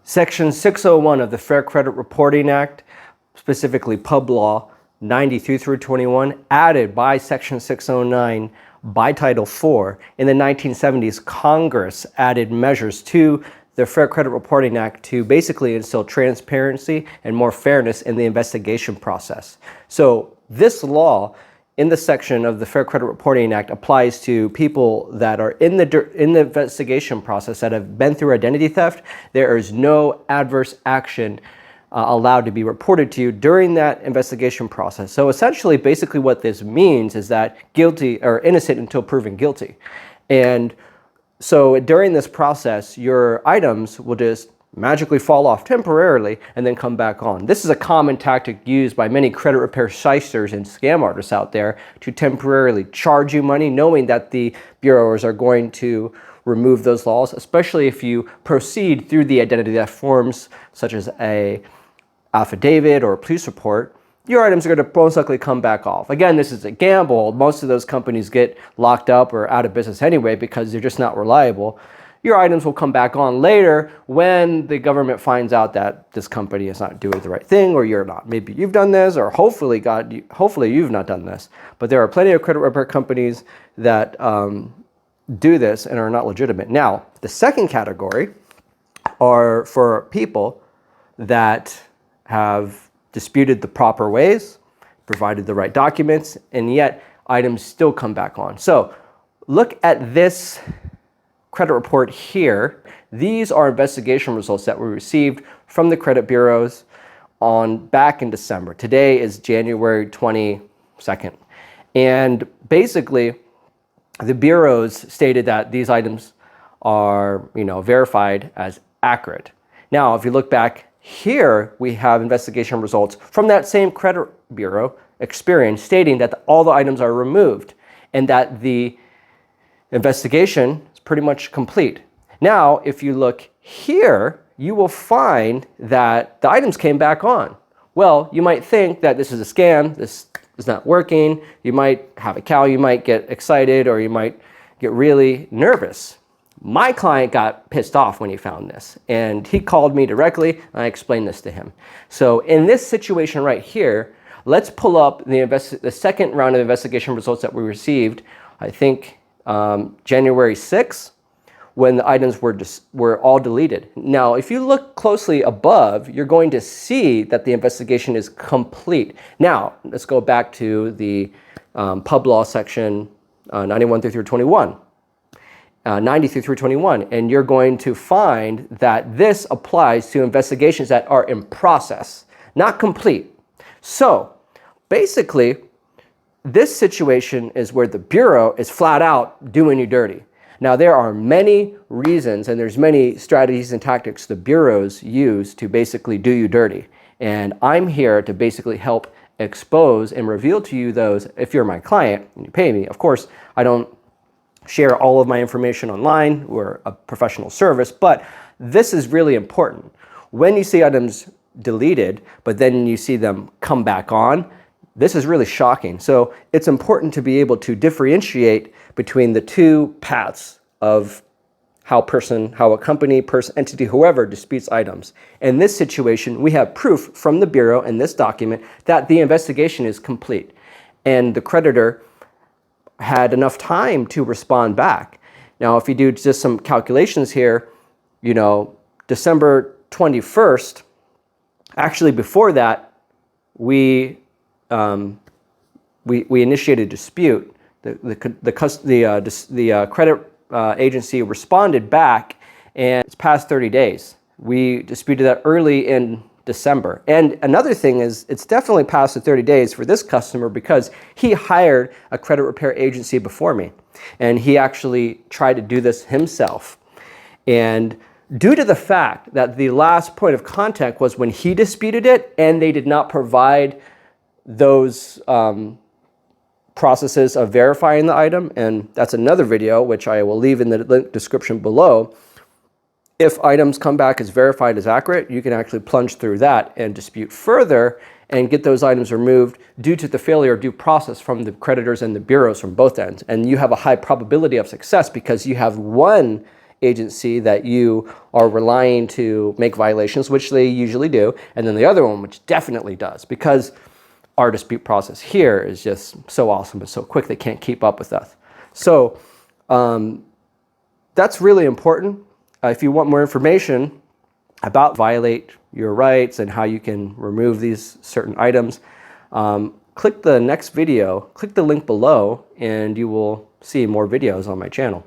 Section 601 of the Fair Credit Reporting Act, specifically Pub Law 92 through 21, added by Section 609 by Title IV. In the 1970s, Congress added measures to the Fair Credit Reporting Act to basically instill transparency and more fairness in the investigation process. So this law in the section of the Fair Credit Reporting Act applies to people that are in the investigation process that have been through identity theft. There is no adverse action allowed to be reported to you during that investigation process. So essentially, basically what this means is that guilty or innocent until proven guilty. And so during this process, your items will just magically fall off temporarily and then come back on. This is a common tactic used by many credit repair shysters and scam artists out there to temporarily charge you money, knowing that the bureaus are going to remove those laws, especially if you proceed through the identity theft forms, such as a affidavit or a police report. Your items are going to most likely come back off. Again, this is a gamble. Most of those companies get locked up or out of business anyway because they're just not reliable. Your items will come back on later when the government finds out that this company is not doing the right thing, or you're not. Maybe you've done this, or hopefully you've not done this. But there are plenty of credit repair companies that do this and are not legitimate. Now, the second category are for people that have disputed the proper ways, provided the right documents, and yet items still come back on. So look at this credit report here. These are investigation results that were received from the credit bureaus back in December. Today is January 22nd. And basically, the bureaus stated that these items are, verified as accurate. Now, if you look back here, we have investigation results from that same credit bureau, Experian, stating that all the items are removed and that the investigation is pretty much complete. Now, if you look here, you will find that the items came back on. Well, you might think that this is a scam, this is not working. You might have a cow, you might get excited, or you might get really nervous. My client got pissed off when he found this, and he called me directly, and I explained this to him. So in this situation right here, let's pull up the second round of investigation results that we received, I think January 6th, when the items were all deleted. Now, if you look closely above, you're going to see that the investigation is complete. Now, let's go back to the Pub Law section 91 through 21. 90 through 21, and you're going to find that this applies to investigations that are in process, not complete. So basically, this situation is where the bureau is flat out doing you dirty. Now, there are many reasons and there's many strategies and tactics the bureaus use to basically do you dirty. And I'm here to basically help expose and reveal to you those. If you're my client and you pay me, of course, I don't share all of my information online. We're a professional service, but this is really important. When you see items deleted, but then you see them come back on, this is really shocking. So it's important to be able to differentiate between the two paths of how a company, person, entity, whoever disputes items. In this situation, we have proof from the bureau in this document that the investigation is complete, and the creditor had enough time to respond back. Now, if you do just some calculations here, December 21st, actually before that, we initiated a dispute. The credit agency responded back, and it's past 30 days. We disputed that early in December. And another thing is, it's definitely past the 30 days for this customer because he hired a credit repair agency before me. And he actually tried to do this himself. And due to the fact that the last point of contact was when he disputed it, and they did not provide those processes of verifying the item, and that's another video, which I will leave in the link description below. If items come back as verified as accurate, you can actually plunge through that and dispute further and get those items removed due to the failure of due process from the creditors and the bureaus from both ends. And you have a high probability of success because you have one agency that you are relying to make violations, which they usually do, and then the other one, which definitely does, because our dispute process here is just so awesome and so quick they can't keep up with us. So that's really important. If you want more information about violate your rights and how you can remove these certain items, click the next video, click the link below, and you will see more videos on my channel.